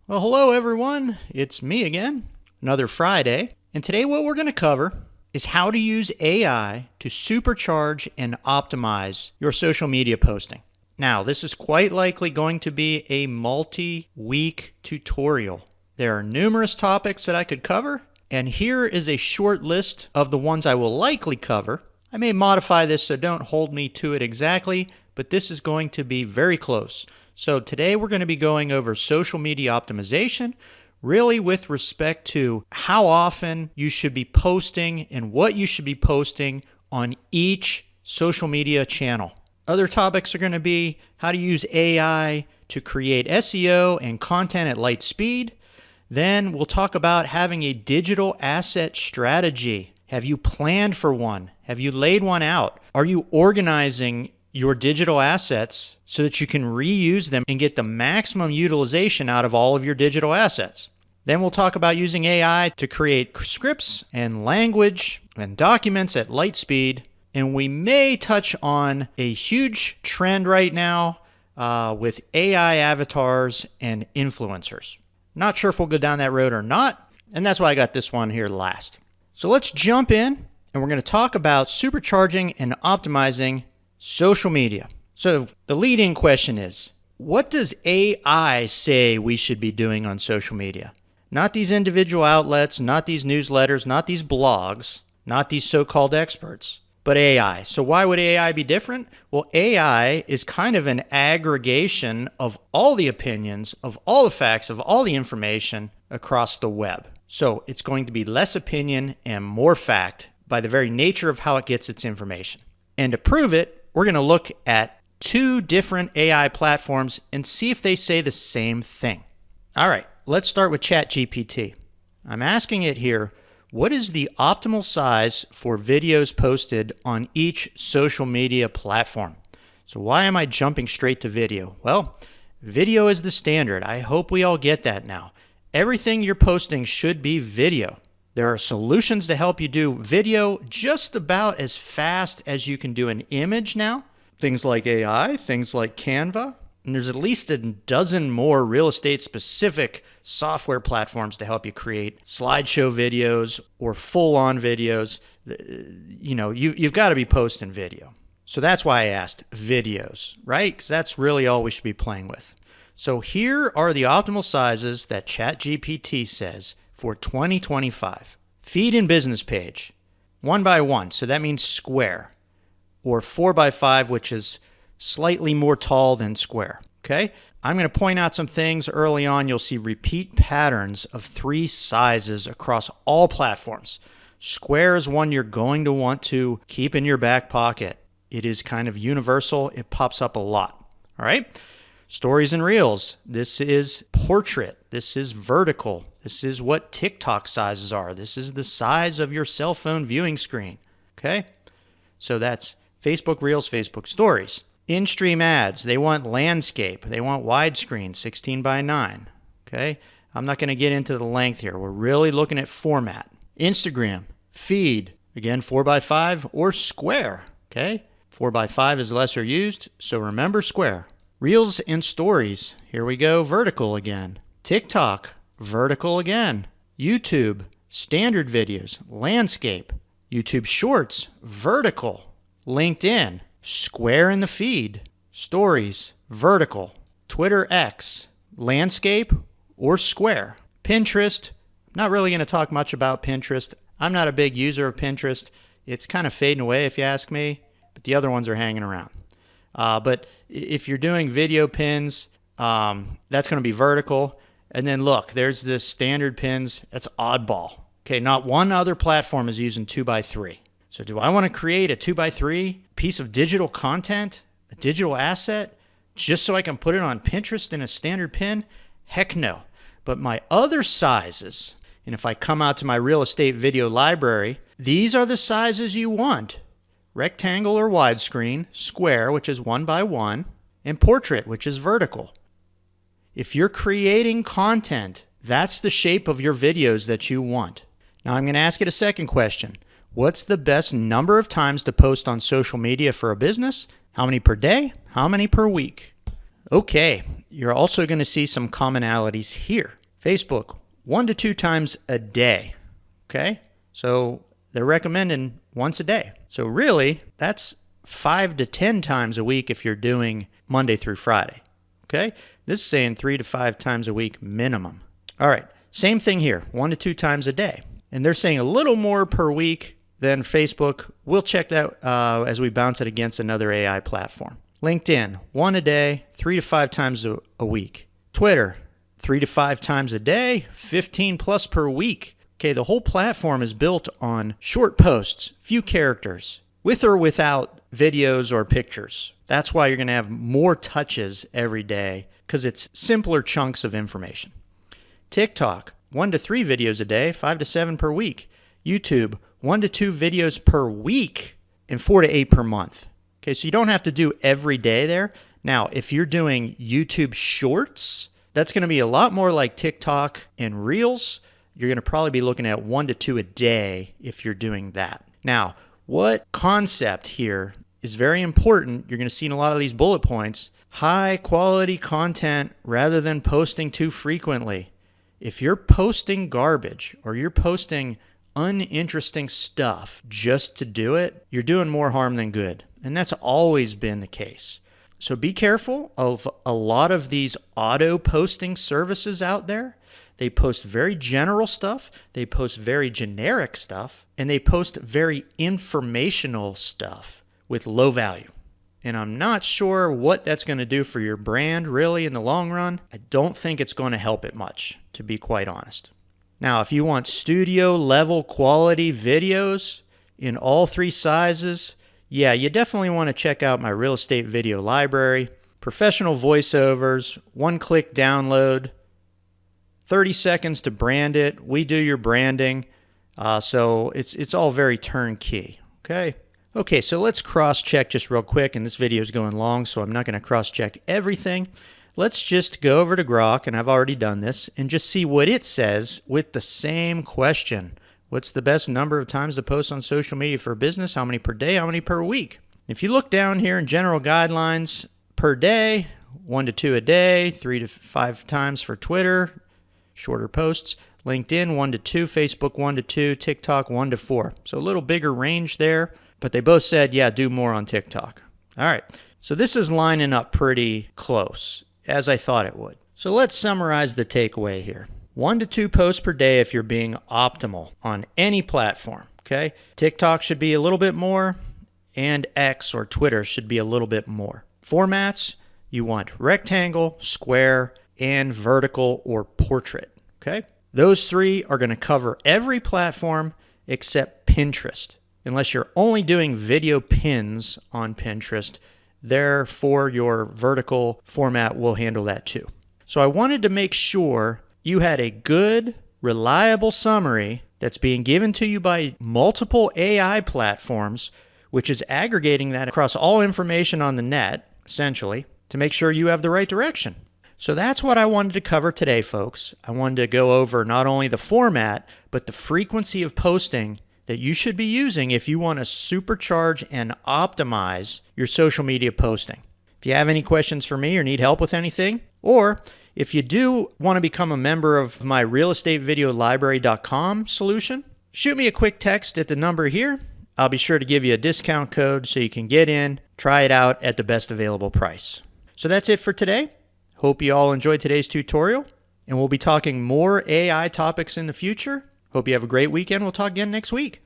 Well, hello everyone. It's me again, another Friday. And today what we're going to cover is how to use AI to supercharge and optimize your social media posting. Now, this is quite likely going to be a multi-week tutorial. There are numerous topics that I could cover, and here is a short list of the ones I will likely cover. I may modify this, so don't hold me to it exactly, but this is going to be very close. So today we're going to be going over social media optimization, really with respect to how often you should be posting and what you should be posting on each social media channel. Other topics are going to be how to use AI to create SEO and content at light speed. Then we'll talk about having a digital asset strategy. Have you planned for one? Have you laid one out? Are you organizing your digital assets so that you can reuse them and get the maximum utilization out of all of your digital assets? Then we'll talk about using AI to create scripts and language and documents at light speed. And we may touch on a huge trend right now with AI avatars and influencers. Not sure if we'll go down that road or not, and that's why I got this one here last. So let's jump in, and we're going to talk about supercharging and optimizing social media. So the lead-in question is, what does AI say we should be doing on social media? Not these individual outlets, not these newsletters, not these blogs, not these so-called experts, but AI. So why would AI be different? Well, AI is kind of an aggregation of all the opinions, of all the facts, of all the information across the web. So it's going to be less opinion and more fact by the very nature of how it gets its information. And to prove it, we're going to look at two different AI platforms and see if they say the same thing. All right, let's start with ChatGPT. I'm asking it here, what is the optimal size for videos posted on each social media platform? So why am I jumping straight to video? Well, video is the standard. I hope we all get that now. Everything you're posting should be video. There are solutions to help you do video just about as fast as you can do an image now. Things like AI, things like Canva. And there's at least a dozen more real estate specific software platforms to help you create slideshow videos or full-on videos. You've got to be posting video. So that's why I asked videos, right? Because that's really all we should be playing with. So here are the optimal sizes that ChatGPT says for 2025. Feed and business page, 1x1, so that means square, or 4x5, which is slightly more tall than square, okay? I'm going to point out some things early on. You'll see repeat patterns of 3 sizes across all platforms. Square is one you're going to want to keep in your back pocket. It is kind of universal. It pops up a lot, all right? Stories and Reels. This is portrait. This is vertical. This is what TikTok sizes are. This is the size of your cell phone viewing screen. Okay? So that's Facebook Reels, Facebook Stories. In-stream ads. They want landscape. They want widescreen, 16:9. Okay? I'm not going to get into the length here. We're really looking at format. Instagram. Feed. Again, 4x5 or square. Okay? 4x5 is lesser used, so remember square. Reels and Stories, here we go, vertical again. TikTok, vertical again. YouTube, standard videos, landscape. YouTube Shorts, vertical. LinkedIn, square in the feed. Stories, vertical. Twitter X, landscape or square. Pinterest, not really going to talk much about Pinterest. I'm not a big user of Pinterest. It's kind of fading away if you ask me, but the other ones are hanging around. But if you're doing video pins, that's going to be vertical. And then look, there's this standard pins. That's oddball. Okay, not one other platform is using 2x3. So do I want to create a 2x3 piece of digital content, a digital asset, just so I can put it on Pinterest in a standard pin? Heck no. But my other sizes, and if I come out to my real estate video library, these are the sizes you want. Rectangle or widescreen, square, which is 1x1, and portrait, which is vertical. If you're creating content, that's the shape of your videos that you want. Now I'm going to ask it a second question. What's the best number of times to post on social media for a business? How many per day? How many per week? Okay, you're also going to see some commonalities here. Facebook, 1 to 2 times a day. Okay? So they're recommending once a day. So really, that's 5 to 10 times a week if you're doing Monday through Friday. Okay? This is saying 3 to 5 times a week minimum. All right. Same thing here, 1 to 2 times a day. And they're saying a little more per week than Facebook. We'll check that as we bounce it against another AI platform. LinkedIn, 1 a day, 3 to 5 times a week. Twitter, 3 to 5 times a day, 15 plus per week. Okay, the whole platform is built on short posts, few characters, with or without videos or pictures. That's why you're going to have more touches every day, because it's simpler chunks of information. TikTok, 1 to 3 videos a day, 5 to 7 per week. YouTube, 1 to 2 videos per week and 4 to 8 per month. Okay, so you don't have to do every day there. Now, if you're doing YouTube Shorts, that's going to be a lot more like TikTok and Reels. You're going to probably be looking at 1 to 2 a day if you're doing that. Now, what concept here is very important, you're going to see in a lot of these bullet points, high quality content rather than posting too frequently. If you're posting garbage or you're posting uninteresting stuff just to do it, you're doing more harm than good. And that's always been the case. So be careful of a lot of these auto posting services out there. They post very general stuff, they post very generic stuff, and they post very informational stuff with low value. And I'm not sure what that's going to do for your brand really in the long run. I don't think it's going to help it much, to be quite honest. Now, if you want studio level quality videos in all 3 sizes, yeah, you definitely want to check out my real estate video library. Professional voiceovers, 1-click download, 30 seconds to brand it. We do your branding. So it's all very turnkey. Okay, so let's cross-check just real quick, and this video is going long, so I'm not going to cross-check everything. Let's just go over to Grok, and I've already done this, and just see what it says with the same question. What's the best number of times to post on social media for a business? How many per day? How many per week? If you look down here in general guidelines, per day, 1 to 2 a day, 3 to 5 times for Twitter, shorter posts. LinkedIn, 1 to 2, Facebook, 1 to 2, TikTok, 1 to 4. So a little bigger range there, but they both said, yeah, do more on TikTok. All right, so this is lining up pretty close, as I thought it would. So let's summarize the takeaway here. 1 to 2 posts per day if you're being optimal on any platform, okay? TikTok should be a little bit more, and X or Twitter should be a little bit more. Formats, you want rectangle, square, and vertical or portrait, okay? Those 3 are going to cover every platform except Pinterest, unless you're only doing video pins on Pinterest. Therefore, your vertical format will handle that too. So I wanted to make sure you had a good, reliable summary that's being given to you by multiple AI platforms, which is aggregating that across all information on the net, essentially, to make sure you have the right direction. So that's what I wanted to cover today, folks. I wanted to go over not only the format, but the frequency of posting that you should be using if you want to supercharge and optimize your social media posting. If you have any questions for me or need help with anything, or if you do want to become a member of my realestatevideolibrary.com solution, shoot me a quick text at the number here. I'll be sure to give you a discount code so you can get in, try it out at the best available price. So that's it for today. Hope you all enjoyed today's tutorial, and we'll be talking more AI topics in the future. Hope you have a great weekend. We'll talk again next week.